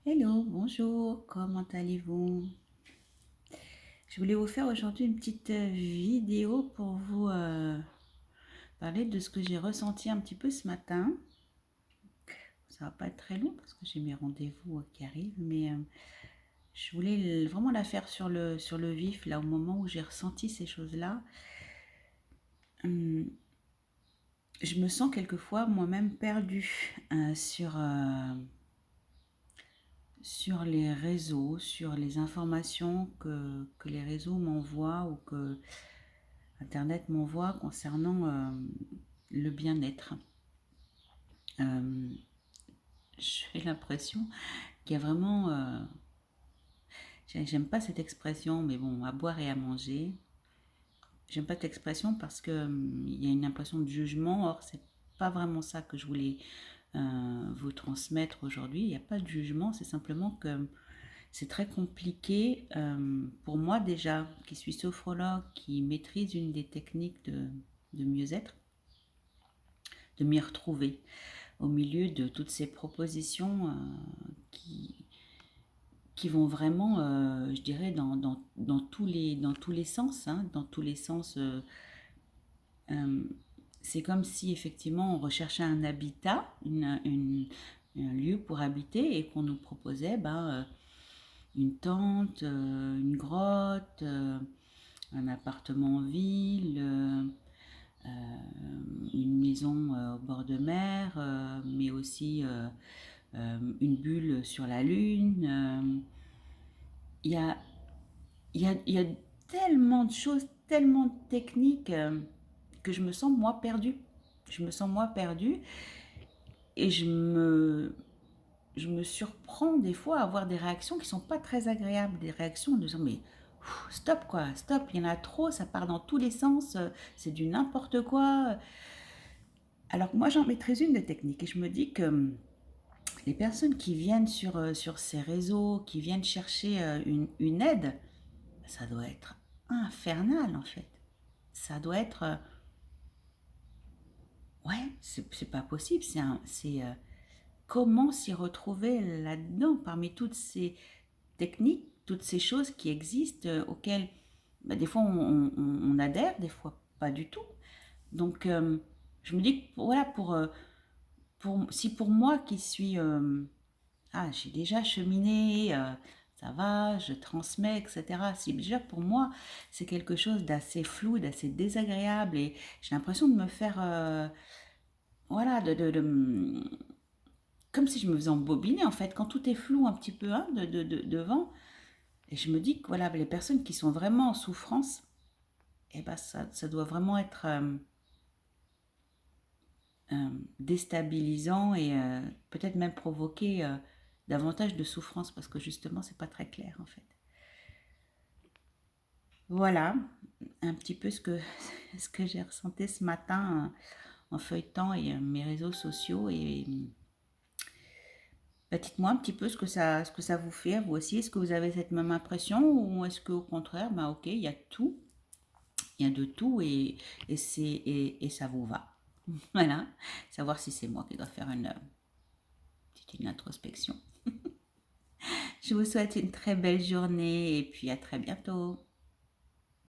Hello, bonjour, comment allez-vous? Je voulais vous faire aujourd'hui une petite vidéo pour vous parler de ce que j'ai ressenti un petit peu ce matin. Ça va pas être très long parce que j'ai mes rendez-vous qui arrivent, mais je voulais vraiment la faire sur le vif, là, au moment où j'ai ressenti ces choses-là. Hum, je me sens quelquefois moi-même perdue sur les réseaux, sur les informations que les réseaux m'envoient ou que Internet m'envoie concernant le bien-être. Euh, j'ai l'impression qu'il y a vraiment... j'aime pas cette expression, mais bon, à boire et à manger. J'aime pas cette expression parce que il y a une impression de jugement. Or, c'est pas vraiment ça que je voulais vous transmettre aujourd'hui. Il n'y a pas de jugement, c'est simplement que c'est très compliqué pour moi déjà, qui suis sophrologue, qui maîtrise une des techniques de mieux-être, de m'y retrouver au milieu de toutes ces propositions qui, qui vont vraiment, je dirais, dans tous les sens, hein, dans tous les sens. Euh, c'est comme si effectivement on recherchait un habitat, un lieu pour habiter et qu'on nous proposait une tente, une grotte, un appartement en ville, une maison au bord de mer, mais aussi une bulle sur la Lune. Il y a, il y a tellement de choses, tellement de techniques que je me sens moi perdue. Je me sens moi perdue et je me surprends des fois à avoir des réactions qui sont pas très agréables, des réactions de disant mais stop quoi, stop, il y en a trop, ça part dans tous les sens, c'est du n'importe quoi. Alors que moi j'en maîtrise une des techniques et je me dis que les personnes qui viennent sur ces réseaux, qui viennent chercher une aide, ça doit être infernal en fait. Ça doit être... ouais, c'est pas possible. Comment s'y retrouver là-dedans, parmi toutes ces techniques, toutes ces choses qui existent, auxquelles des fois on adhère, des fois pas du tout. Donc je me dis que voilà, si pour moi qui suis j'ai déjà cheminé, ça va, je transmets, etc. Si déjà pour moi, c'est quelque chose d'assez flou, d'assez désagréable et j'ai l'impression de me faire, voilà, comme si je me faisais embobiner en fait, quand tout est flou un petit peu hein, devant. Et je me dis que voilà, les personnes qui sont vraiment en souffrance, eh ben, ça doit vraiment être déstabilisant et peut-être même provoquer davantage de souffrance parce que justement, c'est pas très clair en fait. Voilà un petit peu ce que j'ai ressenti ce matin en feuilletant et, mes réseaux sociaux. Et dites-moi un petit peu ce que ça vous fait, vous aussi. Est-ce que vous avez cette même impression ou est-ce qu'au contraire, ok, il y a tout, il y a de tout et ça vous va. Voilà, savoir si c'est moi qui dois faire une introspection. Je vous souhaite une très belle journée et puis à très bientôt.